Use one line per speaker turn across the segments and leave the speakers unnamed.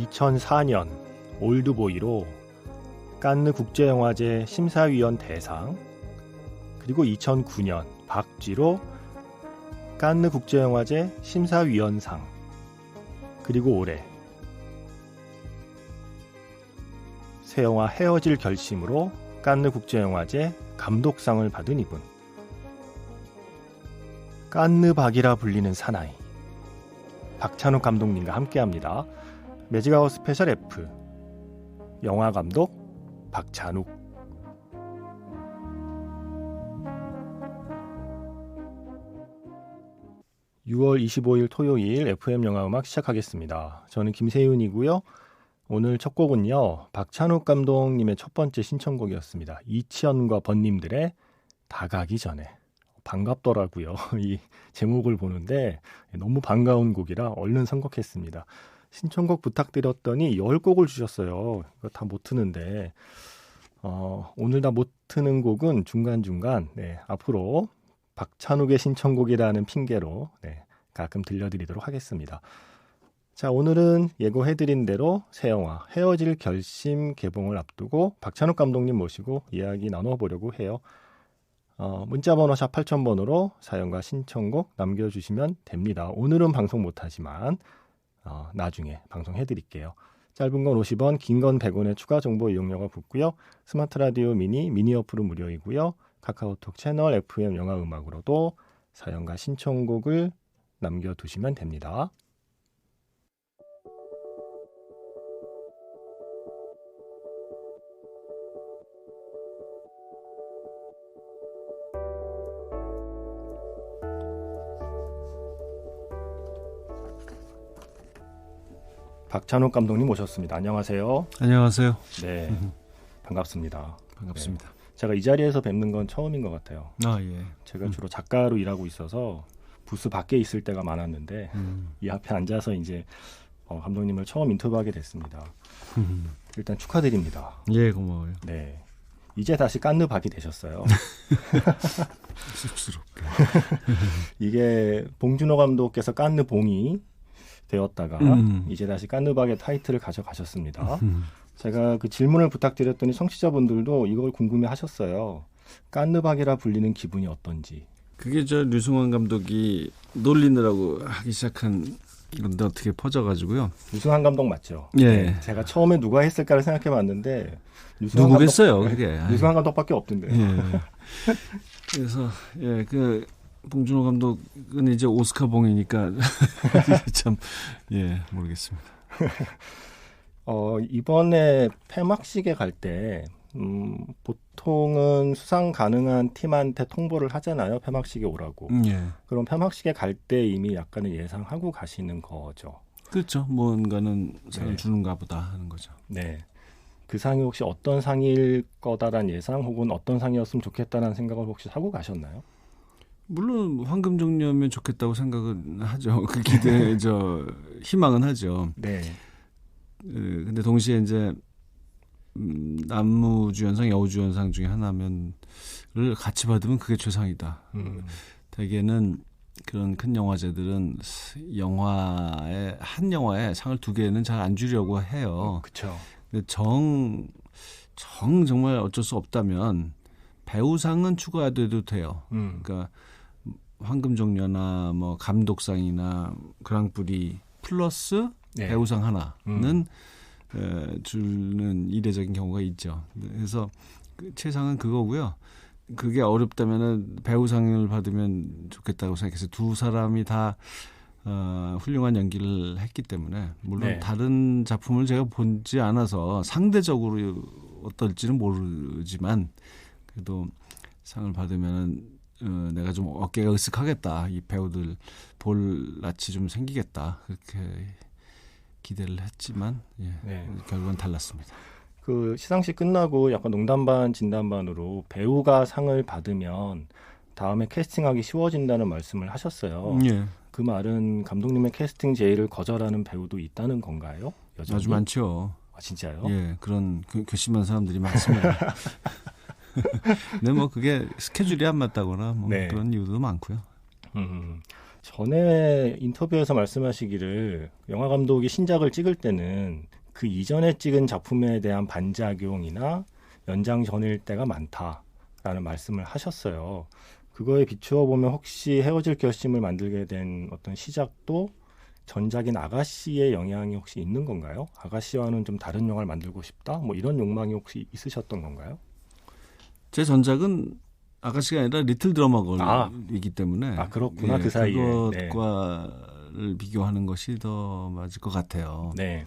2004년 올드보이로 칸느 국제영화제 심사위원 대상, 그리고 2009년 박쥐로 칸느 국제영화제 심사위원상, 그리고 올해 새 영화 헤어질 결심으로 칸느 국제영화제 감독상을 받은 이분, 칸느 박이라 불리는 사나이 박찬욱 감독님과 함께합니다. 매직아웃 스페셜 F 영화감독 박찬욱. (6월 25일) 토요일 FM 영화음악 시작하겠습니다. 저는 김세윤이고요. 오늘 첫 곡은요, 박찬욱 감독님의 첫 번째 신청곡이었습니다. 이치현과 번님들의 다가기 전에. 반갑더라고요. 이 제목을 보는데 너무 반가운 곡이라 얼른 선곡했습니다. 신청곡 부탁드렸더니 10곡을 주셨어요. 이거 다 못 트는데 오늘 다 못 트는 곡은 중간중간 앞으로 박찬욱의 신청곡이라는 핑계로 가끔 들려드리도록 하겠습니다. 자, 오늘은 예고해드린 대로 새 영화 헤어질 결심 개봉을 앞두고 박찬욱 감독님 모시고 이야기 나눠보려고 해요. 문자번호 샵 8000번으로 사연과 신청곡 남겨주시면 됩니다. 오늘은 방송 못하지만 나중에 방송해드릴게요. 짧은 건 50원, 긴 건 100원의 추가 정보 이용료가 붙고요. 스마트 라디오 미니 어플은 무료이고요. 카카오톡 채널 FM 영화음악으로도 사연과 신청곡을 남겨두시면 됩니다. 박찬욱 감독님 오셨습니다. 안녕하세요.
안녕하세요.
네, 반갑습니다.
반갑습니다.
네, 제가 이 자리에서 뵙는 건 처음인 것 같아요.
예.
제가 주로 작가로 일하고 있어서 부스 밖에 있을 때가 많았는데 이 앞에 앉아서 이제 감독님을 처음 인터뷰하게 됐습니다. 일단 축하드립니다.
예, 고마워요.
네, 이제 다시 칸느 박이 되셨어요.
쑥스럽게.
이게 봉준호 감독께서 칸느 봉이 되었다가 이제 다시 칸느 박의 타이틀을 가져가셨습니다. 제가 그 질문을 부탁드렸더니 청취자분들도 이걸 궁금해하셨어요. 칸느 박이라 불리는 기분이 어떤지.
그게 저 류승환 감독이 놀리느라고 하기 시작한 건데 어떻게 퍼져가지고요.
류승환 감독 맞죠?
예.
네, 제가 처음에 누가 했을까를 생각해봤는데
누구겠어요, 그게.
류승환 감독밖에 없던데.
예. 그래서 그 봉준호 감독은 이제 오스카봉이니까 참 모르겠습니다.
이번에 폐막식에 갈 때 보통은 수상 가능한 팀한테 통보를 하잖아요. 폐막식에 오라고. 그럼 폐막식에 갈 때 이미 약간은 예상하고 가시는 거죠.
그렇죠. 뭔가는 상을 주는가 보다 하는 거죠.
네. 그 상이 혹시 어떤 상일 거다라는 예상 혹은 어떤 상이었으면 좋겠다는 생각을 혹시 하고 가셨나요?
물론 황금종려면 좋겠다고 생각은 하죠. 그 기대, 희망은 하죠.
네.
근데 동시에 이제 남우주연상, 여우주연상 중에 하나면을 같이 받으면 그게 최상이다. 대개는 그런 큰 영화제들은 한 영화에 상을 2개는 잘 안 주려고 해요.
그렇죠.
근데 정말 어쩔 수 없다면 배우상은 추가돼도 돼요. 그러니까 황금종려나 뭐 감독상이나 그랑프리 플러스 배우상 하나는 주는 이례적인 경우가 있죠. 그래서 최상은 그거고요. 그게 어렵다면은 배우상을 받으면 좋겠다고 생각해서 두 사람이 다 훌륭한 연기를 했기 때문에 물론 다른 작품을 제가 보지 않아서 상대적으로 어떨지는 모르지만 그래도 상을 받으면은 내가 좀 어깨가 으쓱하겠다. 이 배우들 볼 낯이 좀 생기겠다. 그렇게 기대를 했지만 결국은 달랐습니다.
그 시상식 끝나고 약간 농담 반 진담 반으로 배우가 상을 받으면 다음에 캐스팅하기 쉬워진다는 말씀을 하셨어요. 그 말은 감독님의 캐스팅 제의를 거절하는 배우도 있다는 건가요? 여전히?
아주 많죠.
아, 진짜요?
예, 그런 교심한 사람들이 많습니다. 근데 뭐 그게 스케줄이 안 맞다거나 뭐 그런 이유도 많고요.
전에 인터뷰에서 말씀하시기를 영화 감독이 신작을 찍을 때는 그 이전에 찍은 작품에 대한 반작용이나 연장전일 때가 많다라는 말씀을 하셨어요. 그거에 비추어 보면 혹시 헤어질 결심을 만들게 된 어떤 시작도 전작인 아가씨의 영향이 혹시 있는 건가요? 아가씨와는 좀 다른 영화를 만들고 싶다? 뭐 이런 욕망이 혹시 있으셨던 건가요?
제 전작은 아가씨가 아니라 리틀 드러머걸이기 때문에
그렇구나. 그 사이에
그것과를 비교하는 것이 더 맞을 것 같아요.
네.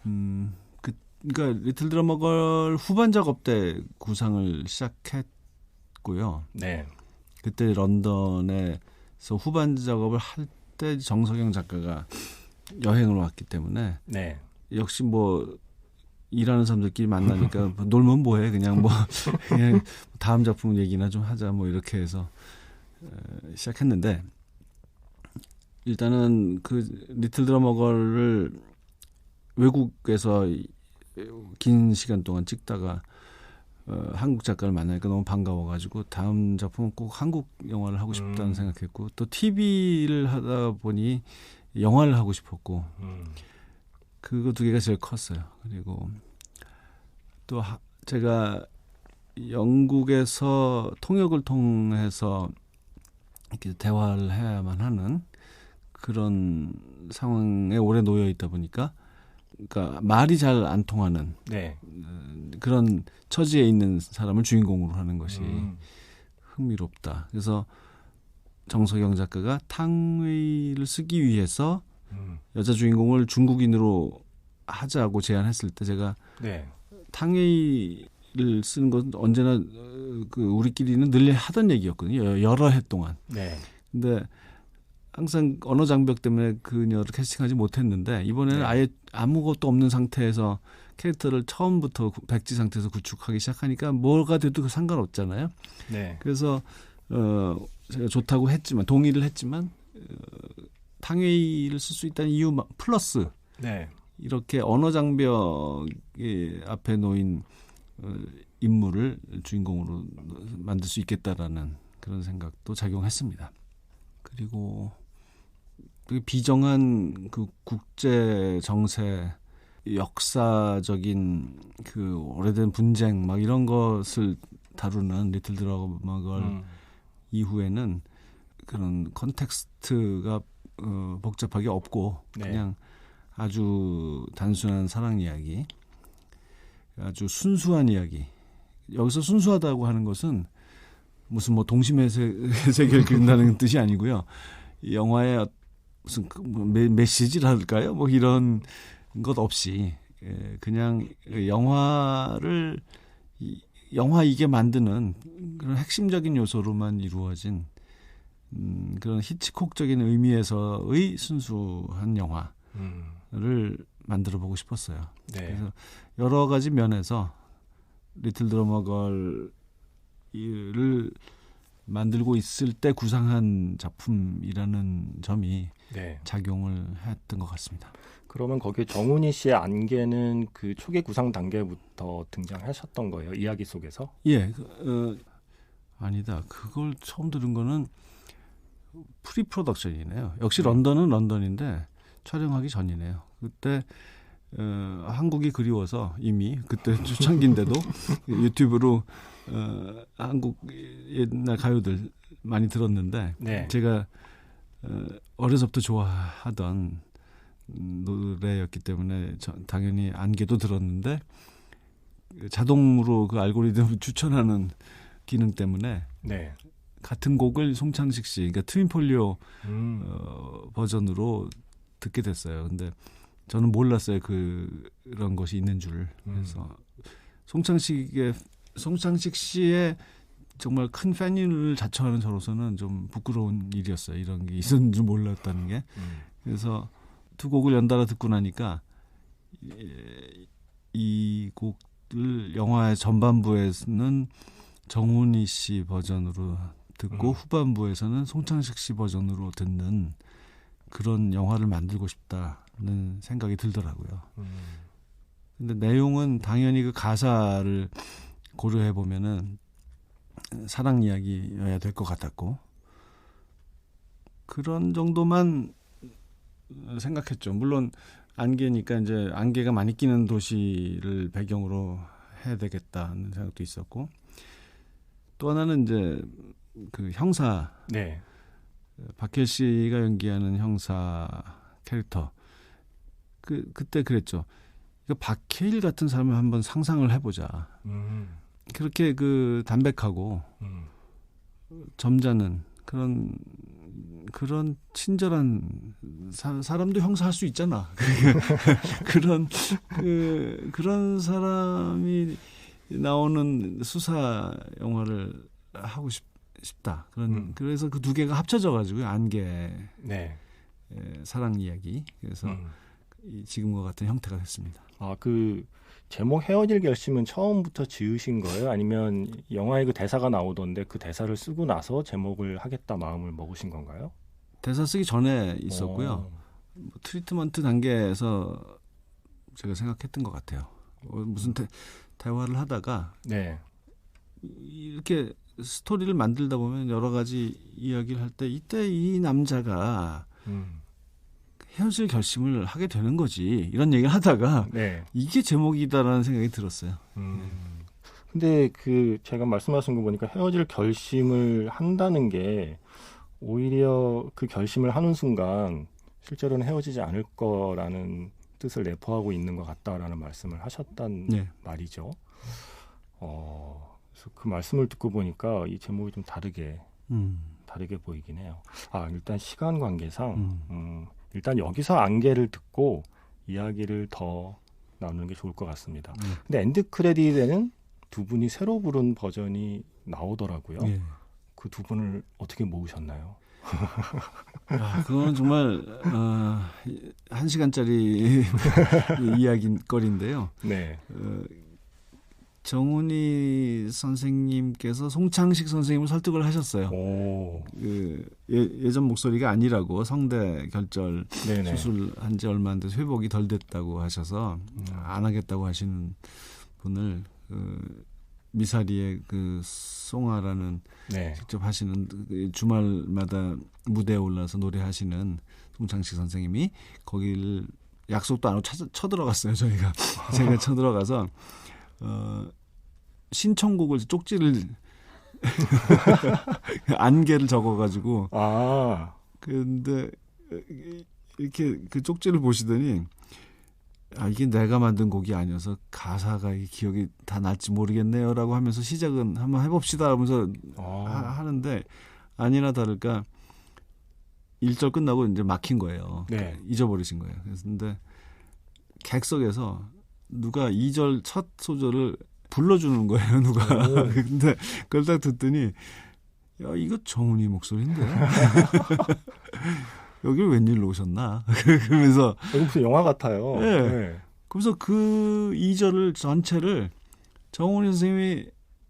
그러니까 리틀 드러머걸 후반 작업 때 구상을 시작했고요.
네.
그때 런던에서 후반 작업을 할 때 정석영 작가가 여행을 왔기 때문에
네.
역시 뭐 일하는 사람들끼리 만나니까 놀면 뭐해 그냥 다음 작품 얘기나 좀 하자 뭐 이렇게 해서 시작했는데 일단은 그 리틀 드러머걸을 외국에서 긴 시간 동안 찍다가 한국 작가를 만나니까 너무 반가워가지고 다음 작품은 꼭 한국 영화를 하고 싶다는 생각했고 또 TV를 하다 보니 영화를 하고 싶었고 그거 두 개가 제일 컸어요. 그리고 또 제가 영국에서 통역을 통해서 이렇게 대화를 해야만 하는 그런 상황에 오래 놓여 있다 보니까 그러니까 말이 잘 안 통하는
네.
그런 처지에 있는 사람을 주인공으로 하는 것이 흥미롭다. 그래서 정석영 작가가 탕웨이를 쓰기 위해서 여자 주인공을 중국인으로 하자고 제안했을 때 제가
네.
탕웨이를 쓰는 건 언제나 그 우리끼리는 늘 하던 얘기였거든요. 여러 해 동안.
네.
근데 항상 언어 장벽 때문에 그녀를 캐스팅하지 못했는데 이번에는
네.
아예 아무것도 없는 상태에서 캐릭터를 처음부터 백지 상태에서 구축하기 시작하니까 뭐가 돼도 상관없잖아요.
네.
그래서 제가 좋다고 했지만 동의를 했지만 탕웨이를 쓸 수 있다는 이유 플러스
네.
이렇게 언어 장벽 앞에 놓인 인물을 주인공으로 만들 수 있겠다라는 그런 생각도 작용했습니다. 그리고 비정한 그 국제 정세, 역사적인 그 오래된 분쟁 막 이런 것을 다루는 리틀 드러머걸 이후에는 그런 컨텍스트가 복잡하게 없고
네.
그냥 아주 단순한 사랑 이야기, 아주 순수한 이야기. 여기서 순수하다고 하는 것은 무슨 뭐 동심의 세계를 그린다는 뜻이 아니고요. 이 영화의 무슨 메시지랄까요? 뭐 이런 것 없이 그냥 영화이게 만드는 그런 핵심적인 요소로만 이루어진 그런 히치콕적인 의미에서의 순수한 영화를 만들어 보고 싶었어요.
네.
그래서 여러 가지 면에서 리틀 드러머걸을 만들고 있을 때 구상한 작품이라는 점이
네.
작용을 했던 것 같습니다.
그러면 거기에 정훈이 씨의 안개는 그 초기 구상 단계부터 등장하셨던 거예요? 이야기 속에서?
예, 아니다. 그걸 처음 들은 거는 프리 프로덕션이네요. 역시 런던은 런던인데 촬영하기 전이네요. 그때 한국이 그리워서 이미 그때 초창기인데도 유튜브로 한국 옛날 가요들 많이 들었는데
네.
제가 어려서부터 좋아하던 노래였기 때문에 당연히 안개도 들었는데 자동으로 그 알고리즘을 추천하는 기능 때문에
네.
같은 곡을 송창식 씨, 그러니까 트윈폴리오 버전으로 듣게 됐어요. 근데 저는 몰랐어요. 그런 것이 있는 줄. 그래서 송창식 씨의 정말 큰 팬을 자처하는 저로서는 좀 부끄러운 일이었어요. 이런 게 있었는 줄 몰랐다는 게. 그래서 두 곡을 연달아 듣고 나니까 이 곡을 영화의 전반부에서는 정훈이 씨 버전으로 듣고 후반부에서는 송창식 씨 버전으로 듣는 그런 영화를 만들고 싶다는 생각이 들더라고요. 근데 내용은 당연히 그 가사를 고려해 보면은 사랑 이야기여야 될 것 같았고 그런 정도만 생각했죠. 물론 안개니까 이제 안개가 많이 끼는 도시를 배경으로 해야 되겠다는 생각도 있었고, 또 하나는 이제 그 형사,
네.
박해일 씨가 연기하는 형사 캐릭터, 그때 그랬죠. 박해일 같은 사람을 한번 상상을 해보자. 그렇게 그 담백하고 점잖은 그런 친절한 사람도 형사할 수 있잖아. 그런 사람이 나오는 수사 영화를 하고 싶다. 그래서 그 두 개가 합쳐져 가지고 안개
네.
사랑 이야기. 그래서 지금과 같은 형태가 됐습니다.
아, 그 제목 헤어질 결심은 처음부터 지으신 거예요? 아니면 영화에 그 대사가 나오던데 그 대사를 쓰고 나서 제목을 하겠다 마음을 먹으신 건가요?
대사 쓰기 전에 있었고요. 뭐 트리트먼트 단계에서 제가 생각했던 것 같아요. 무슨 대화를 하다가
네.
이렇게 스토리를 만들다 보면 여러 가지 이야기를 할 때 이때 이 남자가 헤어질 결심을 하게 되는 거지, 이런 얘기를 하다가
네.
이게 제목이다라는 생각이 들었어요.
근데 그 제가 말씀하신 거 보니까 헤어질 결심을 한다는 게 오히려 그 결심을 하는 순간 실제로는 헤어지지 않을 거라는 뜻을 내포하고 있는 것 같다라는 말씀을 하셨단
네.
말이죠. 그래서 그 말씀을 듣고 보니까 이 제목이 좀 다르게 보이긴 해요. 아, 일단 시간 관계상 일단 여기서 안개를 듣고 이야기를 더 나누는 게 좋을 것 같습니다. 근데 엔드 크레딧에는 두 분이 새로 부른 버전이 나오더라고요.
네.
그 두 분을 어떻게 모으셨나요?
그건 정말 1시간짜리 이야기거리인데요.
네.
정훈이 선생님께서 송창식 선생님을 설득을 하셨어요.
오.
예전 목소리가 아니라고, 성대 결절
네네.
수술한 지 얼마 안 돼서 회복이 덜 됐다고 하셔서 안 하겠다고 하시는 분을 미사리의 그 송아라는
네.
직접 하시는 주말마다 무대에 올라서 노래하시는 송창식 선생님이 거기를 약속도 안 하고 쳐들어갔어요. 제가 쳐들어가서 신청곡을 쪽지를 안개를 적어가지고 근데 이렇게 그 쪽지를 보시더니 이게 내가 만든 곡이 아니어서 가사가 기억이 다 날지 모르겠네요라고 하면서 시작은 한번 해봅시다 하면서 하는데 아니나 다를까 1절 끝나고 이제 막힌 거예요.
네.
잊어버리신 거예요. 근데 객석에서 누가 2절 첫 소절을 불러주는 거예요. 누가. 근데 그걸 딱 듣더니 야, 이거 정훈이 목소리인데 여길 웬일로 오셨나? 그러면서
이거 무슨 영화 같아요.
네.
네.
그래서 그 2절을 전체를 정훈이 선생님이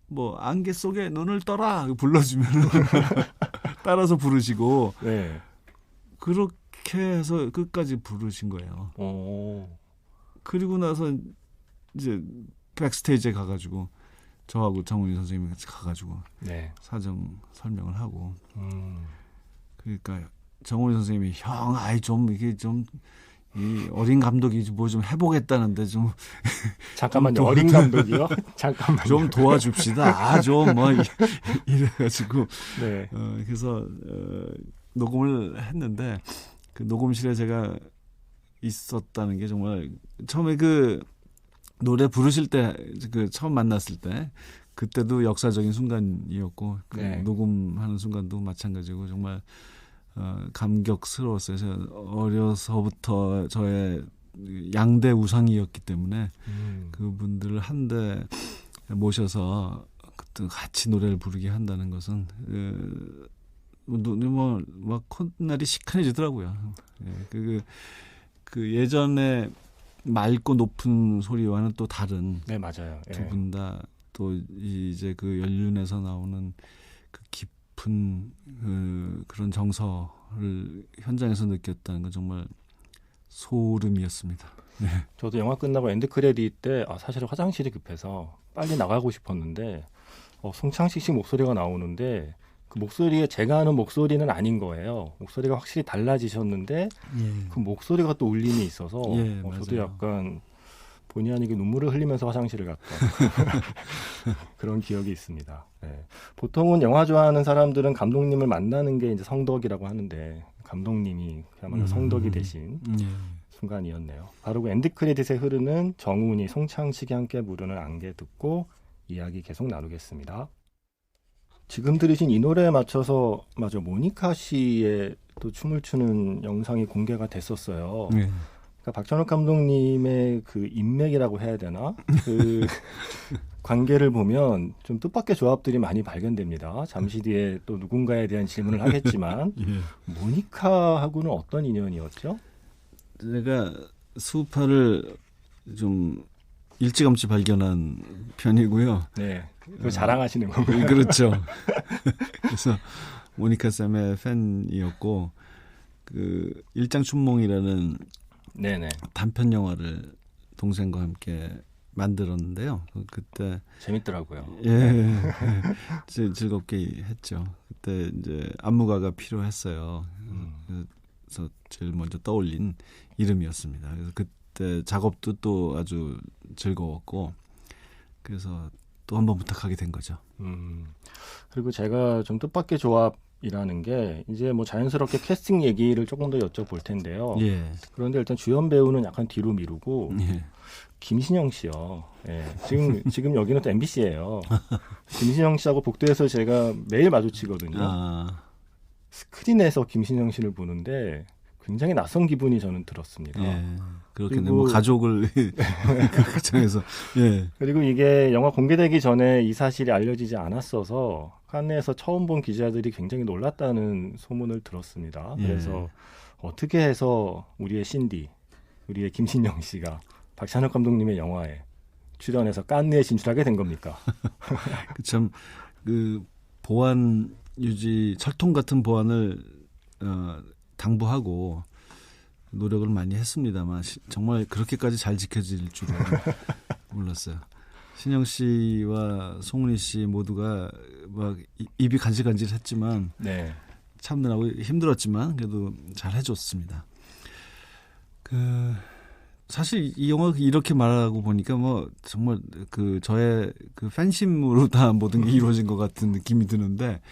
뭐 안개 속에 눈을 떠라 불러주면 따라서 부르시고
네.
그렇게 해서 끝까지 부르신 거예요. 그리고 나서 이제 백스테이지에 가가지고 저하고 정훈이 선생님이 같이 가가지고
네.
사정 설명을 하고 그러니까 정훈이 선생님이 형, 좀 이게 좀 이 어린 감독이 뭐 좀 해보겠다는데 좀
잠깐만요. 어린 감독이요? 잠깐만요.
좀 도와줍시다. 좀 뭐 이래가지고
네.
그래서 녹음을 했는데 그 녹음실에 제가 있었다는 게 정말 처음에 그 노래 부르실 때 그 처음 만났을 때 그때도 역사적인 순간이었고
네.
녹음하는 순간도 마찬가지고 정말 감격스러웠어요. 제가 어려서부터 저의 양대 우상이었기 때문에 그분들을 한데 모셔서 같이 노래를 부르게 한다는 것은 막 콧날이 시큰해지더라고요. 그 예전에 맑고 높은 소리와는 또 다른
네, 맞아요.
두 분 다 또 이제 그 연륜에서 나오는 그 깊은 그런 정서를 현장에서 느꼈다는 건 정말 소름이었습니다. 네.
저도 영화 끝나고 엔드 크레딧 때 사실 화장실이 급해서 빨리 나가고 싶었는데 송창식 씨 목소리가 나오는데 그 목소리에 제가 아는 목소리는 아닌 거예요. 목소리가 확실히 달라지셨는데 그 목소리가 또 울림이 있어서 저도 약간 본의 아니게 눈물을 흘리면서 화장실을 갔던 그런 기억이 있습니다. 네. 보통은 영화 좋아하는 사람들은 감독님을 만나는 게 이제 성덕이라고 하는데 감독님이 그야말로 성덕이 되신 순간이었네요. 바로 그 엔드 크레딧에 흐르는 정훈이 송창식이 함께 부르는 안개 듣고 이야기 계속 나누겠습니다. 지금 들으신 이 노래에 맞춰서 모니카 씨의 또 춤을 추는 영상이 공개가 됐었어요. 그러니까 박찬욱 감독님의 그 인맥이라고 해야 되나? 그 관계를 보면 좀 뜻밖의 조합들이 많이 발견됩니다. 잠시 뒤에 또 누군가에 대한 질문을 하겠지만 모니카하고는 어떤 인연이었죠?
제가 수우파를 좀 일찌감치 발견한 편이고요.
네, 그걸 자랑하시는 거고요.
그렇죠. 그래서 모니카 쌤의 팬이었고 그 일장춘몽이라는 네네. 단편 영화를 동생과 함께 만들었는데요. 그때
재밌더라고요.
즐겁게 했죠. 그때 이제 안무가가 필요했어요. 그래서 제일 먼저 떠올린 이름이었습니다. 그래서 그때 작업도 또 아주 즐거웠고 그래서 또 한 번 부탁하게 된 거죠.
그리고 제가 좀 뜻밖의 조합이라는 게 이제 뭐 자연스럽게 캐스팅 얘기를 조금 더 여쭤볼 텐데요. 그런데 일단 주연 배우는 약간 뒤로 미루고 김신영 씨요. 지금 여기는 또 MBC예요. 김신영 씨하고 복도에서 제가 매일 마주치거든요. 스크린에서 김신영 씨를 보는데 굉장히 낯선 기분이 저는 들었습니다.
그렇겠네요. 뭐 가족을 그 과정에서.
그리고 이게 영화 공개되기 전에 이 사실이 알려지지 않았어서 칸네에서 처음 본 기자들이 굉장히 놀랐다는 소문을 들었습니다. 그래서 어떻게 해서 우리의 신디, 우리의 김신영 씨가 박찬욱 감독님의 영화에 출연해서 칸네에 진출하게 된 겁니까?
참 그 보안 유지, 철통 같은 보안을 당부하고 노력을 많이 했습니다만 정말 그렇게까지 잘 지켜질 줄은 몰랐어요. 신영 씨와 송은이 씨 모두가 막 입이 간질간질했지만 참느라고 힘들었지만 그래도 잘 해줬습니다. 사실 이 영화 이렇게 말하고 보니까 뭐 정말 그 저의 그 팬심으로 다 모든 게 이루어진 것 같은 느낌이 드는데.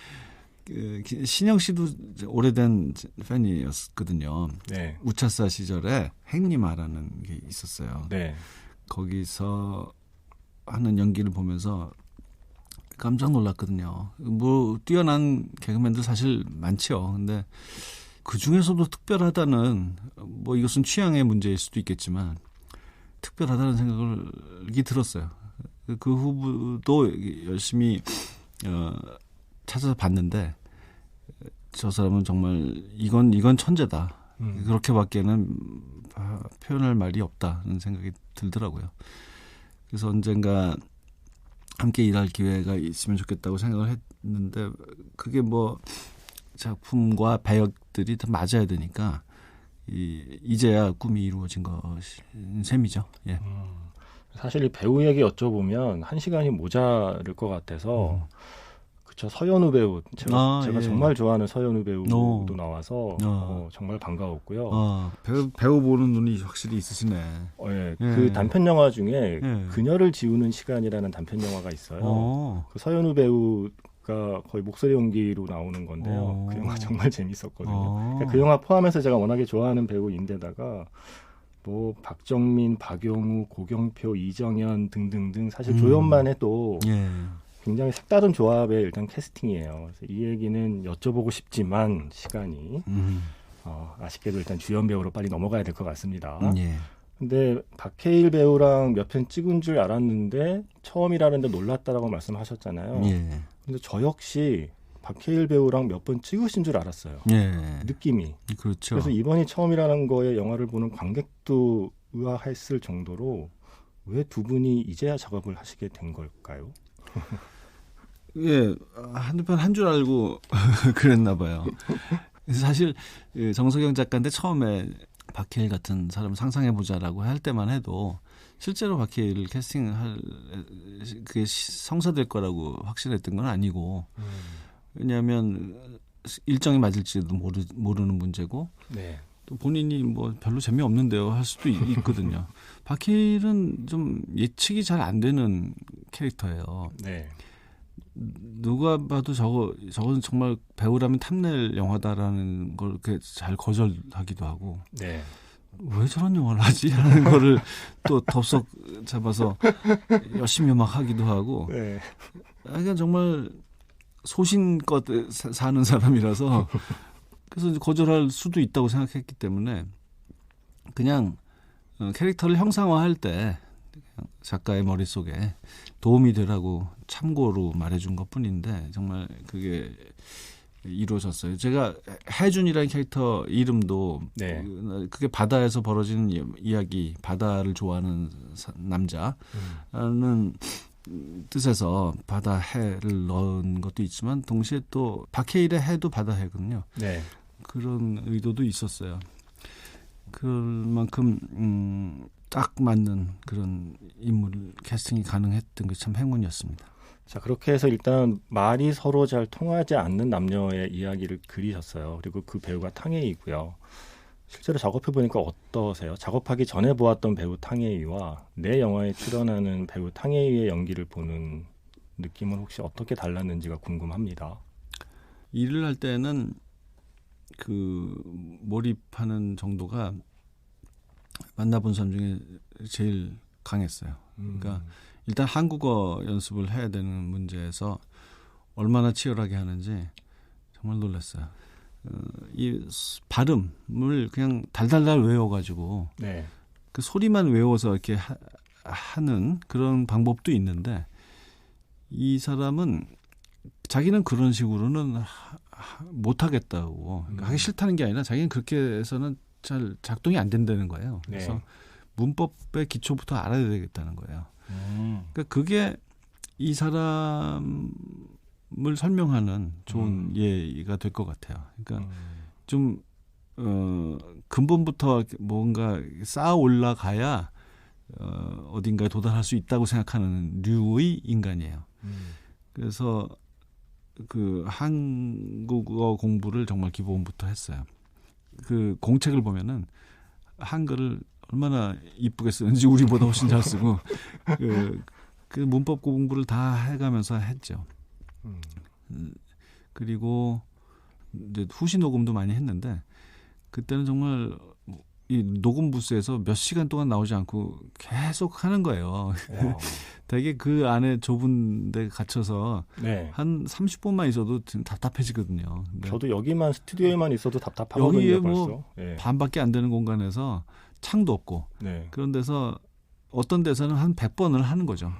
신영 씨도 오래된 팬이었거든요. 우차사 시절에 행리마라는 게 있었어요. 거기서 하는 연기를 보면서 깜짝 놀랐거든요. 뭐 뛰어난 개그맨들 사실 많죠. 근데 그 중에서도 특별하다는 뭐 이것은 취향의 문제일 수도 있겠지만 특별하다는 생각이 들었어요. 그 후도 열심히 찾아서 봤는데 저 사람은 정말 이건 천재다. 그렇게밖에는 표현할 말이 없다는 생각이 들더라고요. 그래서 언젠가 함께 일할 기회가 있으면 좋겠다고 생각을 했는데 그게 뭐 작품과 배역들이 다 맞아야 되니까 이제야 꿈이 이루어진 것인 셈이죠.
사실 이 배우 얘기 여쭤보면 1시간이 모자랄 것 같아서 저 서현우 배우 제가 정말 좋아하는 서현우 배우도 나와서 정말 반가웠고요.
배우 보는 눈이 확실히 있으시네.
그 단편 영화 중에 그녀를 지우는 시간이라는 단편 영화가 있어요. 그 서현우 배우가 거의 목소리 연기로 나오는 건데요. 그 영화 정말 재밌었거든요. 그러니까 그 영화 포함해서 제가 워낙에 좋아하는 배우인데다가 뭐 박정민, 박용우, 고경표, 이정현 등등등 사실 조연만 해도 굉장히 색다른 조합의 일단 캐스팅이에요. 그래서 이 얘기는 여쭤보고 싶지만 시간이 아쉽게도 일단 주연 배우로 빨리 넘어가야 될 것 같습니다. 근데 박해일 배우랑 몇 편 찍은 줄 알았는데 처음이라는데 놀랐다라고 말씀하셨잖아요. 근데 저 역시 박해일 배우랑 몇 번 찍으신 줄 알았어요. 느낌이.
그렇죠.
그래서 이번이 처음이라는 거에 영화를 보는 관객도 의아했을 정도로 왜 두 분이 이제야 작업을 하시게 된 걸까요?
한두 편 한 줄 알고 그랬나 봐요. 사실 정석영 작가인데 처음에 박해일 같은 사람을 상상해보자라고 할 때만 해도 실제로 박해일을 캐스팅할 그게 성사될 거라고 확신했던 건 아니고 왜냐하면 일정이 맞을지도 모르는 문제고
네.
또 본인이 뭐 별로 재미없는데요 할 수도 있거든요. 박해일은 좀 예측이 잘 안 되는 캐릭터예요.
네.
누가 봐도 저건 정말 배우라면 탐낼 영화다라는 걸 이렇게 잘 거절하기도 하고
네.
왜 저런 영화를 하지? 하는 거를 또 덥석 잡아서 열심히 막 하기도 하고
네.
그러니까 정말 소신껏 사는 사람이라서 그래서 거절할 수도 있다고 생각했기 때문에 그냥 캐릭터를 형상화할 때 작가의 머릿속에 도움이 되라고 참고로 말해준 것뿐인데 정말 그게 이루어졌어요. 제가 해준이라는 캐릭터 이름도
네.
그게 바다에서 벌어지는 이야기, 바다를 좋아하는 남자라는 뜻에서 바다 해를 넣은 것도 있지만 동시에 또 박해일의 해도 바다 해거든요.
네.
그런 의도도 있었어요. 그만큼 딱 맞는 그런 인물 캐스팅이 가능했던 게 참 행운이었습니다.
자, 그렇게 해서 일단 말이 서로 잘 통하지 않는 남녀의 이야기를 그리셨어요. 그리고 그 배우가 탕웨이고요. 실제로 작업해 보니까 어떠세요? 작업하기 전에 보았던 배우 탕웨이와 내 영화에 출연하는 배우 탕웨이의 연기를 보는 느낌은 혹시 어떻게 달랐는지가 궁금합니다.
일을 할 때는 그 몰입하는 정도가 만나본 사람 중에 제일 강했어요. 그러니까 일단 한국어 연습을 해야 되는 문제에서 얼마나 치열하게 하는지 정말 놀랐어요. 이 발음을 그냥 달달달 외워가지고
네.
그 소리만 외워서 이렇게 하는 그런 방법도 있는데 이 사람은 자기는 그런 식으로는 못하겠다고 하기 싫다는 게 아니라 자기는 그렇게 해서는 잘 작동이 안 된다는 거예요. 그래서
네.
문법의 기초부터 알아야 되겠다는 거예요. 그러니까 그게 이 사람을 설명하는 좋은 예가 될 것 같아요. 그러니까 좀 근본부터 뭔가 쌓아 올라가야 어딘가에 도달할 수 있다고 생각하는 류의 인간이에요. 그래서 그 한국어 공부를 정말 기본부터 했어요. 그 공책을 보면은 한글을 얼마나 이쁘게 쓰는지 우리보다 훨씬 잘 쓰고 그 문법 공부를 다 해가면서 했죠. 그리고 이제 후시 녹음도 많이 했는데 그때는 정말 이 녹음 부스에서 몇 시간 동안 나오지 않고 계속 하는 거예요. 되게 그 안에 좁은 데 갇혀서
네.
한 30분만 있어도 답답해지거든요.
저도 여기만 스튜디오에만 있어도 답답하거든요.
여기에
벌써.
뭐
네.
반밖에 안 되는 공간에서 창도 없고
네.
그런 데서 어떤 데서는 한 100번을 하는 거죠.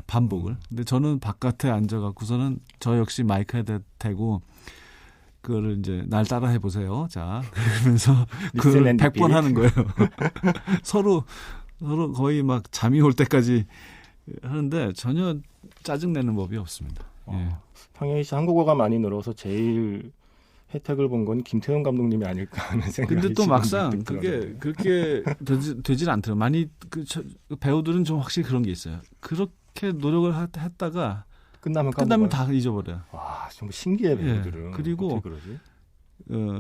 반복을. 근데 저는 바깥에 앉아갖고서는 저 역시 마이크에 대고 그거를 이제 날 따라 해보세요. 자, 그러면서 그 100번 하는 거예요. 서로 거의 막 잠이 올 때까지 하는데 전혀 짜증내는 법이 없습니다. 예.
탕웨이 씨 한국어가 많이 늘어서 제일 혜택을 본 건 김태훈 감독님이 아닐까 하는 생각이
근데 또 막상
들더라고요.
그게 그렇게 되질 않더라고요. 많이 배우들은 좀 확실히 그런 게 있어요. 그렇게 노력을 했다가 끝나면 다 잊어버려요.
와, 정말 신기해 배우들은.
예. 그리고
어떻게 그러지?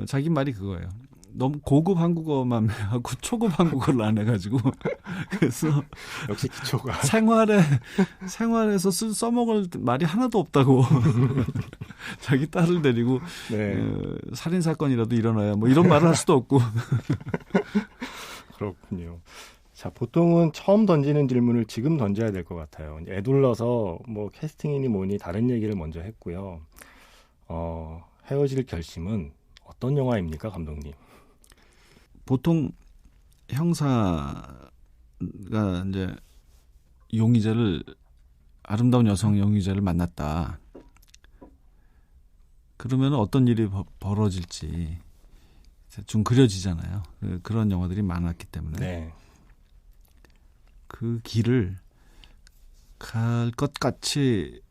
자기 말이 그거예요. 너무 고급 한국어만 하고 초급 한국어를 안 해가지고 그래서
역시 기초가
생활에서 써먹을 말이 하나도 없다고 자기 딸을 데리고
네.
살인 사건이라도 일어나야 뭐 이런 말을 할 수도 없고
그렇군요. 자, 보통은 처음 던지는 질문을 지금 던져야 될 것 같아요. 애둘러서 뭐 캐스팅이니 뭐니 다른 얘기를 먼저 했고요. 헤어질 결심은 어떤 영화입니까, 감독님?
보통 형사가 이제 아름다운 여성 용의자를 만났다. 그러면 어떤 일이 벌어질지 좀 그려지잖아요. 그런 영화들이 많았기 때문에.
네.
그 길을 갈 것 같이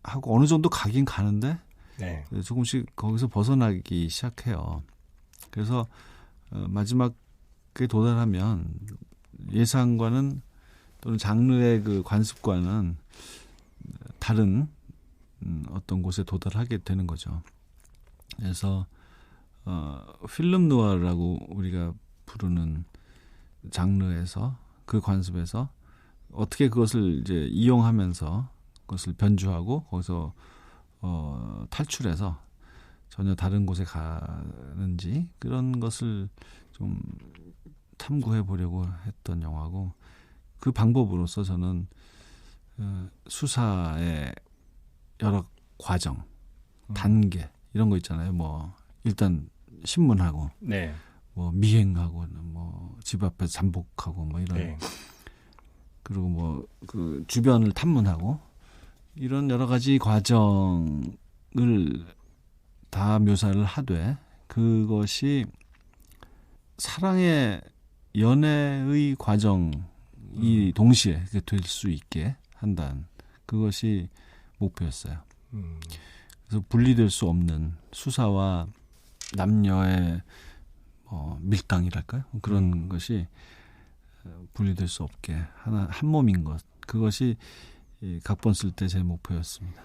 하고 어느 정도 가긴 가는데
네.
조금씩 거기서 벗어나기 시작해요. 그래서 마지막에 도달하면 예상과는 또는 장르의 그 관습과는 다른 어떤 곳에 도달하게 되는 거죠. 그래서 필름 누아르라고 우리가 부르는 장르에서 그 관습에서 어떻게 그것을 이제 이용하면서 그것을 변주하고 거기서 탈출해서 전혀 다른 곳에 가는지 그런 것을 좀 탐구해 보려고 했던 영화고 그 방법으로서 저는 수사의 여러 과정, 단계 이런 거 있잖아요. 뭐 일단 신문하고
네.
뭐 미행하고 뭐 집 앞에서 잠복하고 뭐 이런
네.
그리고 뭐 그 주변을 탐문하고 이런 여러 가지 과정을 다 묘사를 하되 그것이 사랑의 연애의 과정이 동시에 될 수 있게 한다는 그것이 목표였어요. 그래서 분리될 수 없는 수사와 남녀의 밀당이랄까요? 그런 것이 분리될 수 없게 한 몸인 것. 그것이 각본 쓸 때 제 목표였습니다.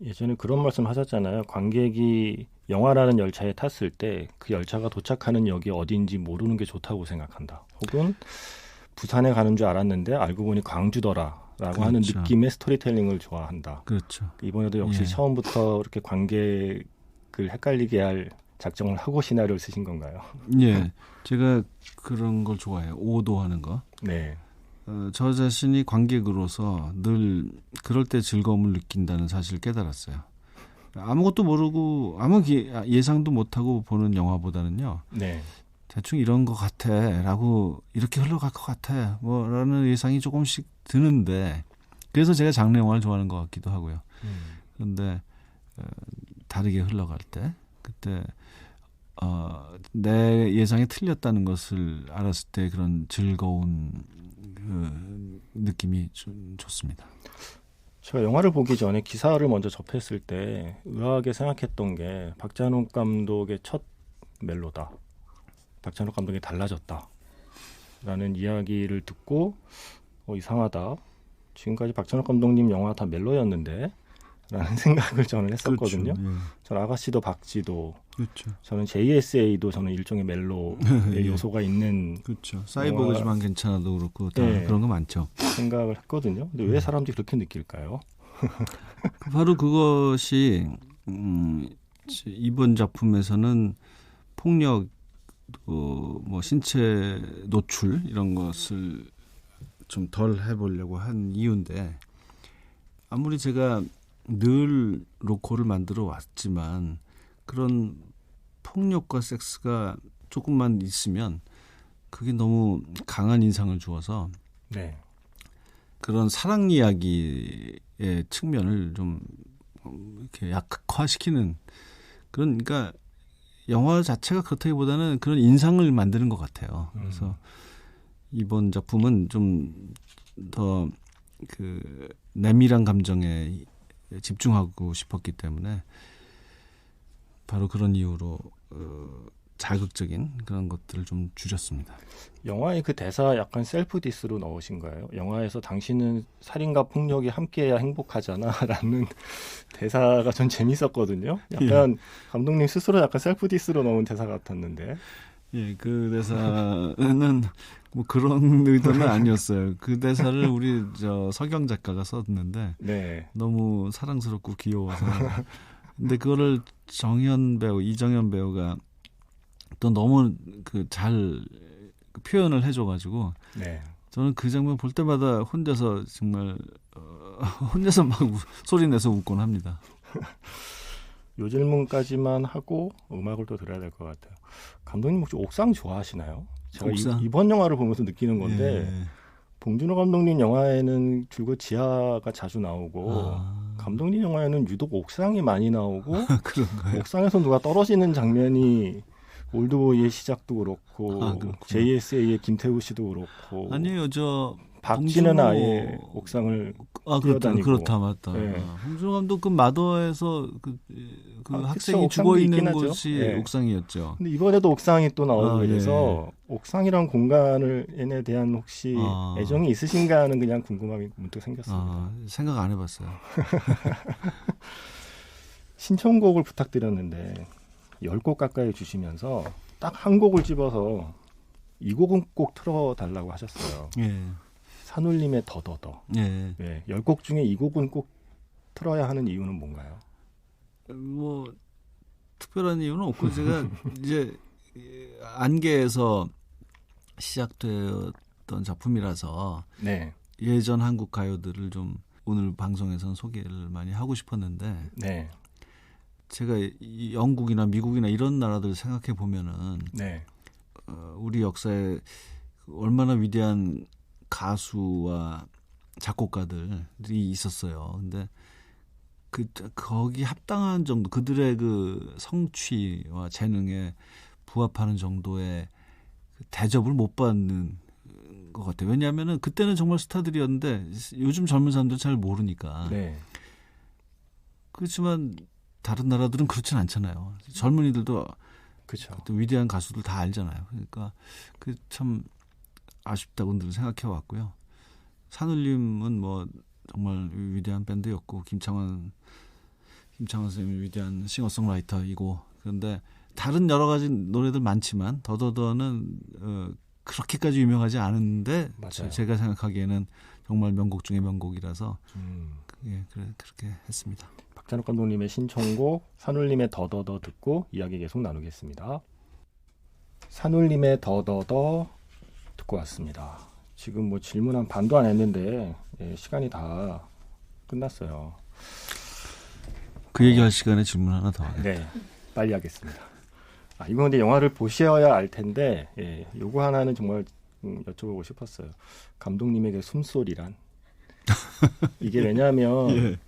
예전에 그런 말씀 하셨잖아요. 관객이 영화라는 열차에 탔을 때 그 열차가 도착하는 역이 어딘지 모르는 게 좋다고 생각한다. 혹은 부산에 가는 줄 알았는데 알고 보니 광주더라라고
그렇죠.
하는 느낌의 스토리텔링을 좋아한다.
그렇죠.
이번에도 역시
예.
처음부터 이렇게 관객을 헷갈리게 할 작정을 하고 시나리오를 쓰신 건가요?
예, 제가 그런 걸 좋아해요. 오도하는 거.
네.
저 자신이 관객으로서 늘 그럴 때 즐거움을 느낀다는 사실을 깨달았어요. 아무것도 모르고 아무 예상도 못하고 보는 영화보다는요.
네.
대충 이런 것 같아라고 이렇게 흘러갈 것 같아 뭐라는 예상이 조금씩 드는데 그래서 제가 장르 영화를 좋아하는 것 같기도 하고요. 그런데 다르게 흘러갈 때 그때 내 예상이 틀렸다는 것을 알았을 때 그런 즐거운 그 느낌이 좀 좋습니다.
제가 영화를 보기 전에 기사를 먼저 접했을 때 의아하게 생각했던 게 박찬욱 감독의 첫 멜로다. 박찬욱 감독이 달라졌다. 라는 이야기를 듣고 이상하다. 지금까지 박찬욱 감독님 영화 다 멜로였는데 라는 생각을 저는 했었거든요.
그렇죠. 예.
저는 아가씨도 박쥐도
그렇죠.
저는 JSA도 저는 일종의 멜로의
예.
요소가 있는
그렇죠. 사이버그지만 괜찮아도 그렇고 다
네.
그런 거 많죠.
생각을 했거든요. 근데 왜 사람들이 그렇게 느낄까요?
바로 그것이 이번 작품에서는 폭력, 뭐 신체 노출 이런 것을 좀 덜 해보려고 한 이유인데 아무리 제가 늘 로코를 만들어 왔지만 그런 폭력과 섹스가 조금만 있으면 그게 너무 강한 인상을 주어서
네.
그런 사랑 이야기의 측면을 좀 이렇게 약화시키는 그러니까 영화 자체가 그렇다기보다는 그런 인상을 만드는 것 같아요. 그래서 이번 작품은 좀 더 그 내밀한 감정에 집중하고 싶었기 때문에 바로 그런 이유로 자극적인 그런 것들을 좀 줄였습니다.
영화의 그 대사 약간 셀프 디스로 넣으신 거예요? 영화에서 당신은 살인과 폭력이 함께해야 행복하잖아 라는 대사가 전 재밌었거든요. 약간 감독님 스스로 약간 셀프 디스로 넣은 대사 같았는데.
예, 그 대사는 뭐 그런 의도는 아니었어요. 그 대사를 우리 서경 작가가 썼는데
네.
너무 사랑스럽고 귀여워서. 근데 그거를 정현 배우, 이정현 배우가 또 너무 잘 표현을 해줘가지고
네.
저는 그 장면 볼 때마다 혼자서 정말 혼자서 막 소리 내서 웃곤 합니다.
요 질문까지만 하고 음악을 또 들어야 될 것 같아요. 감독님 혹시 옥상 좋아하시나요? 제가
옥상?
이번 영화를 보면서 느끼는 건데
예.
봉준호 감독님 영화에는 줄곧 지하가 자주 나오고 감독님 영화에는 유독 옥상이 많이 나오고
그런가요?
옥상에서 누가 떨어지는 장면이 올드보이의 시작도 그렇고
그렇구나.
JSA의 김태우 씨도 그렇고
아니에요.
박쥐는
봉준호-
아예 옥상을
그렇다,
뛰어다니고.
그렇다, 맞다.
네.
홍준호 감독 그 마더에서 그
그쵸,
학생이
옥상도
죽어 있는
있긴 하죠.
곳이
예.
옥상이었죠.
근데 이번에도 옥상이 또 나오고
예.
이래서 옥상이란 공간에 대한 혹시 애정이 있으신가 하는 그냥 궁금함이 문득 생겼습니다.
생각 안 해봤어요.
신청곡을 부탁드렸는데 10곡 가까이 주시면서 딱 한 곡을 집어서 이 곡은 꼭 틀어달라고 하셨어요.
예,
산울림의 더더더.
예.
네, 10곡 중에 이 곡은 꼭 틀어야 하는 이유는 뭔가요?
뭐 특별한 이유는 없고 제가 이제 안개에서 시작되었던 작품이라서
네,
예전 한국 가요들을 좀 오늘 방송에서는 소개를 많이 하고 싶었는데
네,
제가 이 영국이나 미국이나 이런 나라들 생각해 보면은
네,
우리 역사에 얼마나 위대한 가수와 작곡가들이 있었어요. 근데 거기 합당한 정도 그들의 그 성취와 재능에 부합하는 정도의 대접을 못 받는 것 같아요. 왜냐하면은 그때는 정말 스타들이었는데 요즘 젊은 사람들은 잘 모르니까.
네.
그렇지만 다른 나라들은 그렇진 않잖아요. 젊은이들도
그렇죠.
또 위대한 가수들 다 알잖아요. 그러니까 그 참 아쉽다고 늘 생각해 왔고요. 산울림은 뭐 정말 위대한 밴드였고 김창완 선생님이 위대한 싱어송라이터이고 그런데 다른 여러 가지 노래들 많지만 더더더는 그렇게까지 유명하지 않은데
맞아요.
제가 생각하기에는 정말 명곡 중에 명곡이라서 그렇게 했습니다.
박찬욱 감독님의 신청곡 산울림의 더더더 듣고 이야기 계속 나누겠습니다. 산울림의 더더더 듣고 왔습니다. 지금 뭐 질문 한 반도 안 했는데 시간이 다 끝났어요.
그 얘기할 시간에 질문 하나 더 하겠습니다.
네, 빨리 하겠습니다. 이거 근데 영화를 보셔야 알 텐데 요거 하나는 정말 여쭤보고 싶었어요. 감독님에게 숨소리란? 이게 왜냐하면
예.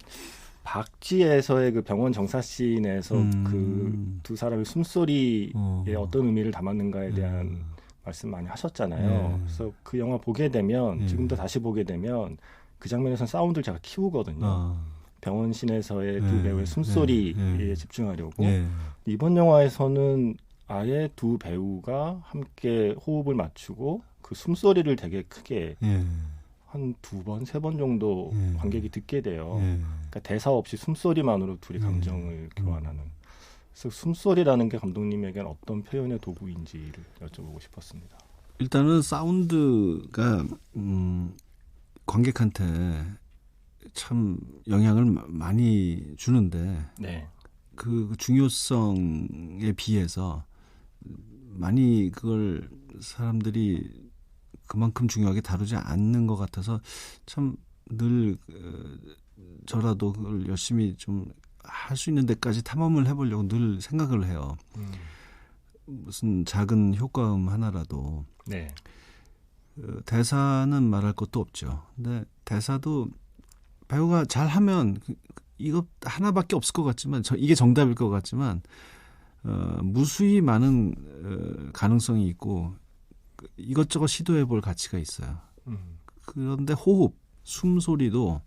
박쥐에서의 그 병원 정사씬에서 그 두 사람의 숨소리에 어떤 의미를 담았는가에 대한 말씀 많이 하셨잖아요. 그래서 그 영화 보게 되면 지금도 다시 보게 되면 그 장면에서는 사운드를 제가 키우거든요. 병원씬에서의 두 배우의 숨소리에 집중하려고. 이번 영화에서는 아예 두 배우가 함께 호흡을 맞추고 그 숨소리를 되게 크게 한 2번, 3번 정도 관객이 듣게 돼요. 그러니까 대사 없이 숨소리만으로 둘이 감정을 교환하는. 그래서 숨소리라는 게 감독님에게는 어떤 표현의 도구인지를 여쭤보고 싶었습니다.
일단은 사운드가 관객한테 참 영향을 많이 주는데
네.
그 중요성에 비해서 많이 그걸 사람들이 그만큼 중요하게 다루지 않는 것 같아서 참 늘 저라도 그걸 열심히 좀 할 수 있는 데까지 탐험을 해보려고 늘 생각을 해요. 무슨 작은 효과음 하나라도.
네.
대사는 말할 것도 없죠. 근데 대사도 배우가 잘하면 이거 하나밖에 없을 것 같지만 이게 정답일 것 같지만 무수히 많은 가능성이 있고 이것저것 시도해볼 가치가 있어요. 그런데 호흡, 숨소리도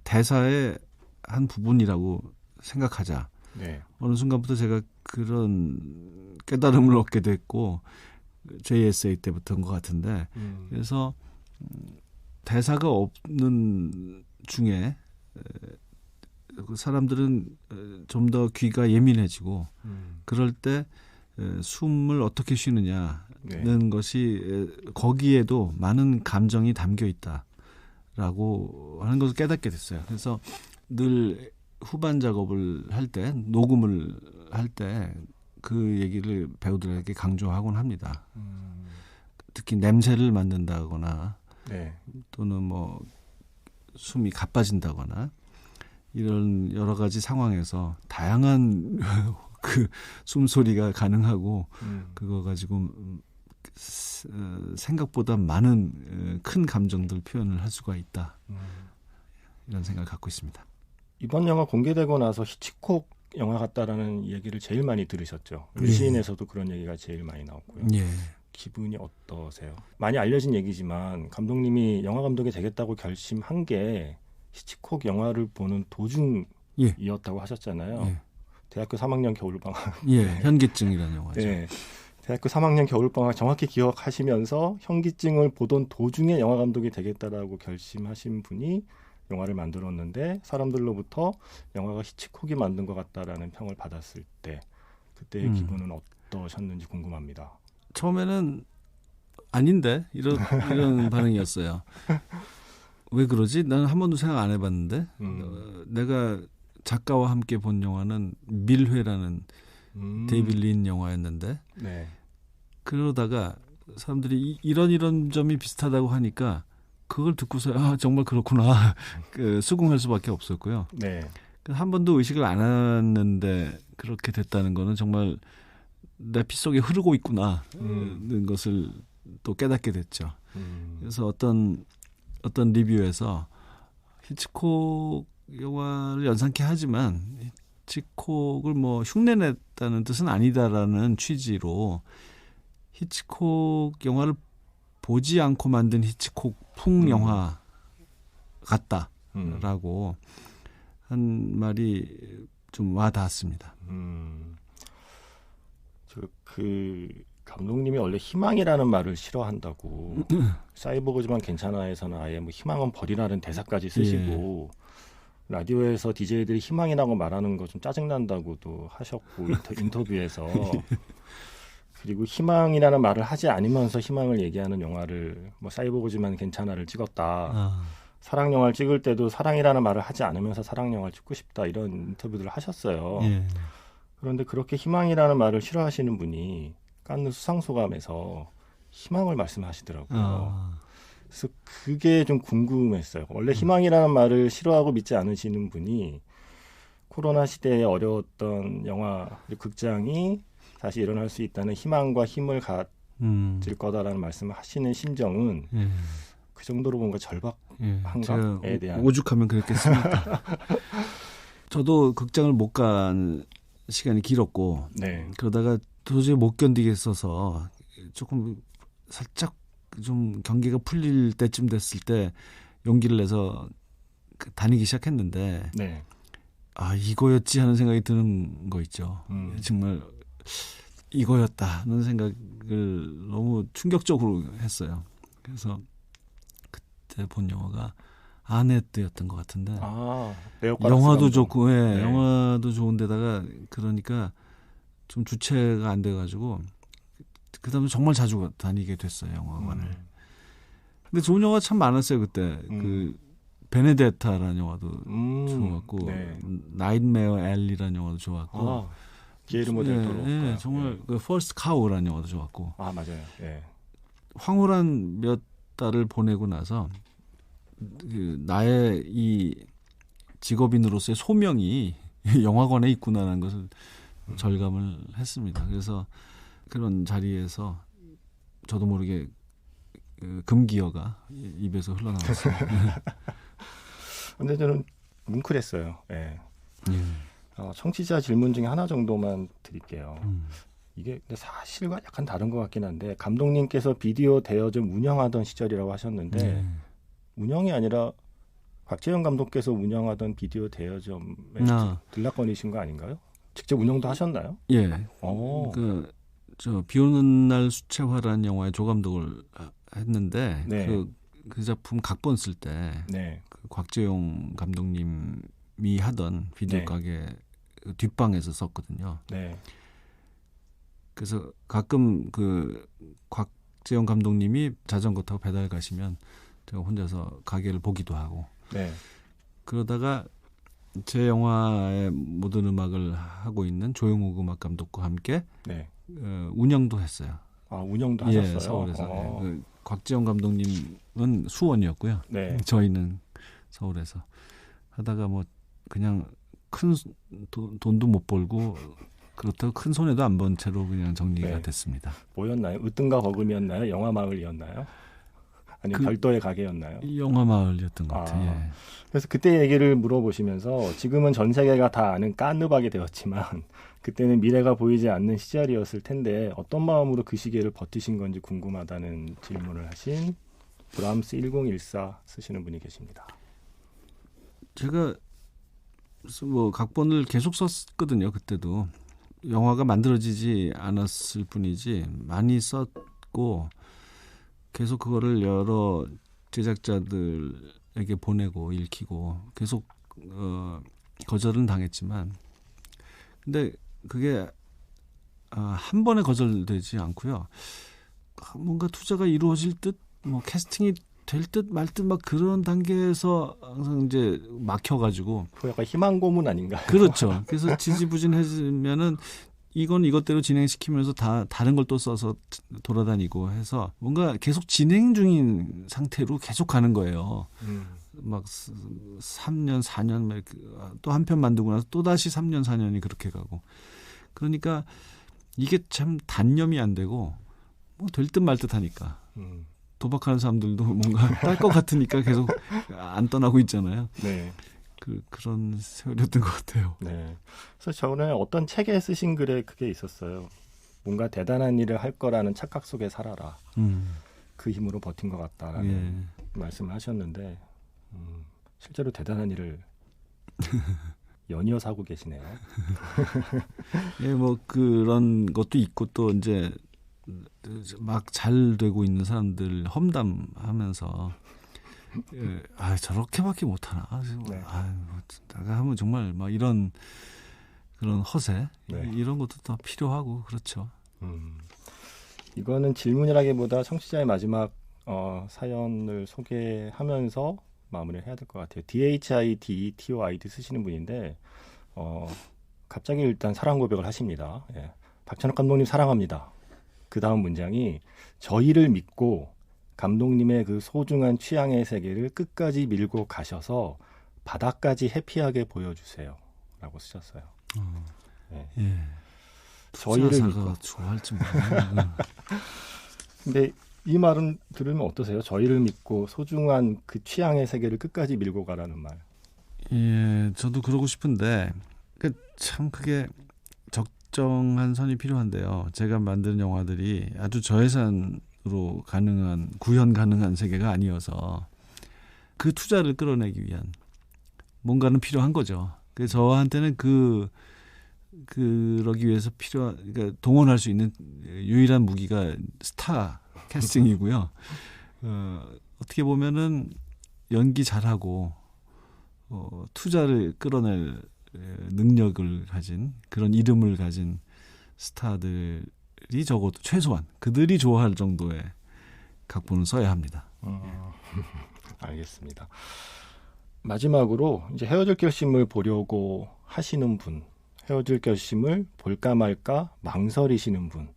대사의 한 부분이라고 생각하자.
네.
어느 순간부터 제가 그런 깨달음을 얻게 됐고 JSA 때부터인 것 같은데 그래서 대사가 없는 중에 사람들은 좀 더 귀가 예민해지고 그럴 때 숨을 어떻게 쉬느냐는 것이 거기에도 많은 감정이 담겨 있다라고 하는 것을 깨닫게 됐어요. 그래서 늘 후반 작업을 할 때 녹음을 할 때 그 얘기를 배우들에게 강조하곤 합니다. 특히 냄새를 맡는다거나 또는 뭐 숨이 가빠진다거나 이런 여러 가지 상황에서 다양한 그 숨소리가 가능하고 그거 가지고 생각보다 많은 큰 감정들 표현을 할 수가 있다. 이런 생각을 갖고 있습니다.
이번 영화 공개되고 나서 히치콕 영화 같다라는 얘기를 제일 많이 들으셨죠. 시인에서도 그런 얘기가 제일 많이 나왔고요. 기분이 어떠세요? 많이 알려진 얘기지만 감독님이 영화 감독이 되겠다고 결심한 게 히치콕 영화를 보는 도중이었다고 하셨잖아요.
예.
대학교 3학년 겨울방학.
예, 현기증이라는 영화죠.
네. 대학교 3학년 겨울방학 정확히 기억하시면서 현기증을 보던 도중에 영화 감독이 되겠다라고 결심하신 분이 영화를 만들었는데 사람들로부터 영화가 히치콕이 만든 것 같다라는 평을 받았을 때 그때의 기분은 어떠셨는지 궁금합니다.
처음에는 아닌데 이런 반응이었어요. 왜 그러지? 나는 한 번도 생각 안 해봤는데 내가 작가와 함께 본 영화는 밀회라는 데이빗 린 영화였는데
네.
그러다가 사람들이 이런 점이 비슷하다고 하니까 그걸 듣고서 아 정말 그렇구나 수긍할 수밖에 없었고요.
네.
한 번도 의식을 안 했는데 그렇게 됐다는 거는 정말 내 피 속에 흐르고 있구나는 것을 또 깨닫게 됐죠. 그래서 어떤 리뷰에서 히치콕 영화를 연상케 하지만 히치콕을 뭐 흉내냈다는 뜻은 아니다라는 취지로 히치콕 영화를 보지 않고 만든 히치콕풍 영화 같다라고 한 말이 좀 와닿았습니다.
그 감독님이 원래 희망이라는 말을 싫어한다고 사이보그지만 괜찮아에서는 아예 뭐 희망은 버리라는 대사까지 쓰시고 라디오에서 DJ들이 희망이라고 말하는 거 좀 짜증난다고도 하셨고 인터뷰에서 그리고 희망이라는 말을 하지 않으면서 희망을 얘기하는 영화를 뭐 사이보그지만 괜찮아를 찍었다. 사랑 영화를 찍을 때도 사랑이라는 말을 하지 않으면서 사랑 영화를 찍고 싶다 이런 인터뷰들을 하셨어요.
예.
그런데 그렇게 희망이라는 말을 싫어하시는 분이 칸느 수상소감에서 희망을 말씀하시더라고요. 그래서 그게 좀 궁금했어요. 원래 희망이라는 말을 싫어하고 믿지 않으시는 분이 코로나 시대에 어려웠던 영화 극장이 다시 일어날 수 있다는 희망과 힘을 가질 거다라는 말씀을 하시는 심정은 그 정도로 뭔가 절박한가에 대한
오죽하면 그랬겠습니까? 저도 극장을 못 간 시간이 길었고 그러다가 도저히 못 견디겠어서 조금 살짝 좀 경계가 풀릴 때쯤 됐을 때 용기를 내서 다니기 시작했는데 아 이거였지 하는 생각이 드는 거 있죠. 정말 이거였다는 생각을 너무 충격적으로 했어요. 그래서 그때 본 영화가 아네트였던 것 같은데 영화도 좋고 영화도 좋은데다가 그러니까 좀 주체가 안 돼가지고 그다음에 정말 자주 다니게 됐어요 영화관을. 근데 좋은 영화 참 많았어요 그때. 그 베네데타라는 영화도 좋았고 나잇메어 앨리라는 영화도 좋았고
기에르모 델 토로
정말 그 퍼스트 카우라는 영화도 좋았고
맞아요.
황홀한 몇 달을 보내고 나서 그 나의 이 직업인으로서의 소명이 영화관에 있구나라는 것을 절감을 했습니다. 그래서 그런 자리에서 저도 모르게 금기어가 입에서 흘러나왔어요.
근데 저는 뭉클했어요. 청취자 질문 중에 하나 정도만 드릴게요. 이게 사실과 약간 다른 것 같긴 한데 감독님께서 비디오 대여점 운영하던 시절이라고 하셨는데 운영이 아니라 곽재영 감독께서 운영하던 비디오 대여점에 들락거리신 거 아닌가요? 직접 운영도 하셨나요?
예. 저 비오는 날 수채화라는 영화의 조감독을 했는데 그 작품 각본 쓸 때 그 곽재용 감독님이 하던 비디오 가게 뒷방에서 썼거든요. 그래서 가끔 그 곽재용 감독님이 자전거 타고 배달 가시면 제가 혼자서 가게를 보기도 하고 그러다가 제 영화의 모든 음악을 하고 있는 조용욱 음악 감독과 함께 운영도 했어요.
운영도 하셨어요?
서울에서. 곽재영 감독님은 수원이었고요. 저희는 서울에서 하다가 뭐 그냥 큰 돈도 못 벌고 그렇다고 큰 손해도 안 본 채로 그냥 정리가 됐습니다.
뭐였나요? 으뜸과 거금이었나요? 영화 마을이었나요? 아니면 별도의 가게였나요?
영화 마을이었던 것 같아요. 예.
그래서 그때 얘기를 물어보시면서 지금은 전 세계가 다 아는 까느박이 되었지만 그때는 미래가 보이지 않는 시절이었을 텐데 어떤 마음으로 그 시기를 버티신 건지 궁금하다는 질문을 하신 브람스 1014 쓰시는 분이 계십니다.
제가 뭐 각본을 계속 썼거든요. 그때도 영화가 만들어지지 않았을 뿐이지 많이 썼고 계속 그거를 여러 제작자들에게 보내고 읽히고 계속 거절은 당했지만 근데 그게 한 번에 거절되지 않고요. 뭔가 투자가 이루어질 듯 뭐 캐스팅이 될 듯 말 듯 막 그런 단계에서 항상 이제 막혀가지고
약간 희망 고문 아닌가요?
그렇죠. 그래서 지지부진해지면은 이건 이것대로 진행시키면서 다른 걸 또 써서 돌아다니고 해서 뭔가 계속 진행 중인 상태로 계속 가는 거예요. 막 3년, 4년 또 한 편 만들고 나서 또 다시 3년, 4년이 그렇게 가고 그러니까 이게 참 단념이 안 되고 뭐 될 듯 말 듯 하니까. 도박하는 사람들도 뭔가 딸 것 같으니까 계속 안 떠나고 있잖아요.
네.
그런 세월이었던 것 같아요.
네. 그래서 저는 어떤 책에 쓰신 글에 그게 있었어요. 뭔가 대단한 일을 할 거라는 착각 속에 살아라. 그 힘으로 버틴 것 같다라는 말씀을 하셨는데 실제로 대단한 일을 연이어서 하고 계시네요.
예, 뭐 그런 것도 있고 또 이제 막 잘 되고 있는 사람들 험담하면서 저렇게밖에 못하나
네.
내가 하면 정말 막 이런 그런 허세
네.
이런 것도 더 필요하고 그렇죠.
이거는 질문이라기보다 청취자의 마지막 사연을 소개하면서 마무리를 해야 될 것 같아요. DHIDTOID 쓰시는 분인데 갑자기 일단 사랑 고백을 하십니다. 예. 박찬욱 감독님 사랑합니다. 그 다음 문장이 저희를 믿고 감독님의 그 소중한 취향의 세계를 끝까지 밀고 가셔서 바닥까지 해피하게 보여주세요. 라고 쓰셨어요. 네.
예.
저희를 믿고.
좋아할지 모르겠네요.
근데 이 말은 들으면 어떠세요? 저희를 믿고 소중한 그 취향의 세계를 끝까지 밀고 가라는 말.
예, 저도 그러고 싶은데 참 그게 적정한 선이 필요한데요. 제가 만드는 영화들이 아주 저예산으로 구현 가능한 세계가 아니어서 그 투자를 끌어내기 위한 뭔가는 필요한 거죠. 그래서 저한테는 그러기 위해서 그러니까 동원할 수 있는 유일한 무기가 스타 캐스팅이고요. 어떻게 보면은 연기 잘하고 투자를 끌어낼 능력을 가진 그런 이름을 가진 스타들이 적어도 최소한 그들이 좋아할 정도의 각본을 써야 합니다.
알겠습니다. 마지막으로 이제 헤어질 결심을 보려고 하시는 분, 헤어질 결심을 볼까 말까 망설이시는 분,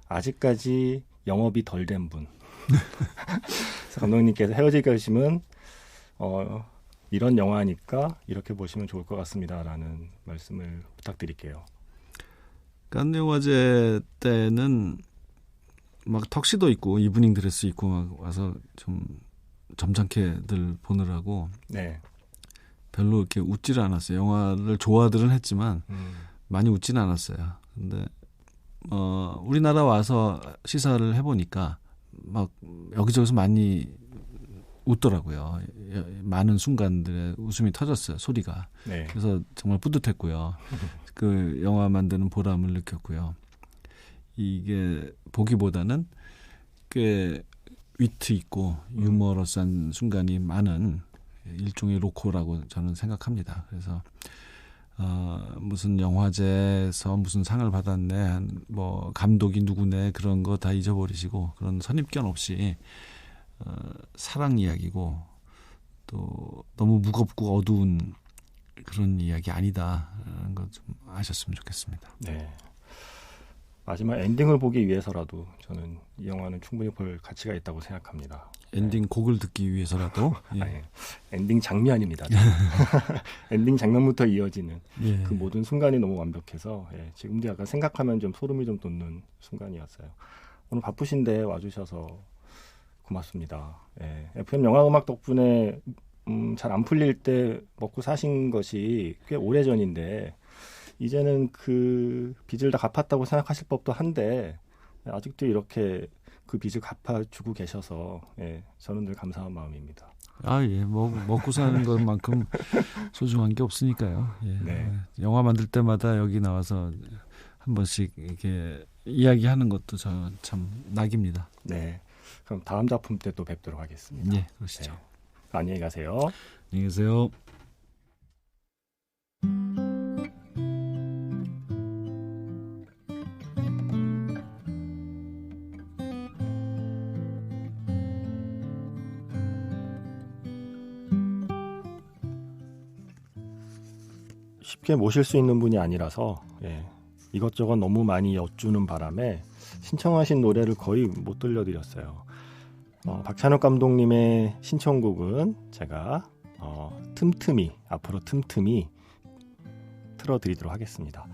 아직까지 영업이 덜 된 분. 그래서 감독님께서 헤어질 결심은 이런 영화니까 이렇게 보시면 좋을 것 같습니다라는 말씀을 부탁드릴게요.
칸느 영화제 때는 막 턱시도 입고 이브닝 드레스 입고 막 와서 좀 점잖게들 보느라고
네.
별로 이렇게 웃지를 않았어요. 영화를 좋아들은 했지만 많이 웃지는 않았어요. 근데 우리나라 와서 시사를 해보니까 막 여기저기서 많이 웃더라고요. 많은 순간들에 웃음이 터졌어요. 소리가.
네.
그래서 정말 뿌듯했고요. 그 영화 만드는 보람을 느꼈고요. 이게 보기보다는 꽤 위트 있고 유머러스한 순간이 많은 일종의 로코라고 저는 생각합니다. 그래서 무슨 영화제에서 무슨 상을 받았네, 뭐 감독이 누구네 그런 거 다 잊어버리시고 그런 선입견 없이 사랑 이야기고 또 너무 무겁고 어두운 그런 이야기 아니다라는 거 좀 아셨으면 좋겠습니다.
네. 마지막 엔딩을 보기 위해서라도 저는 이 영화는 충분히 볼 가치가 있다고 생각합니다.
엔딩
네.
곡을 듣기 위해서라도 예.
아니, 엔딩 장면입니다. 엔딩 장면부터 이어지는
예.
그 모든 순간이 너무 완벽해서 지금도 약간 생각하면 좀 소름이 좀 돋는 순간이었어요. 오늘 바쁘신데 와주셔서 고맙습니다. 예, FM 영화음악 덕분에 잘 안 풀릴 때 먹고 사신 것이 꽤 오래전인데 이제는 그 빚을 다 갚았다고 생각하실 법도 한데 아직도 이렇게 그 빚을 갚아주고 계셔서 예, 저는 늘 감사한 마음입니다.
예. 먹고 사는 것만큼 소중한 게 없으니까요. 예.
네.
영화 만들 때마다 여기 나와서 한 번씩 이렇게 이야기하는 것도 저 참 낙입니다.
네. 그럼 다음 작품 때 또 뵙도록 하겠습니다.
예, 그러시죠.
네. 안녕히 가세요.
안녕히 계세요.
쉽게 모실 수 있는 분이 아니라서 예, 이것저것 너무 많이 여쭈는 바람에 신청하신 노래를 거의 못 들려드렸어요. 박찬욱 감독님의 신청곡은 제가 틈틈이 앞으로 틈틈이 틀어드리도록 하겠습니다.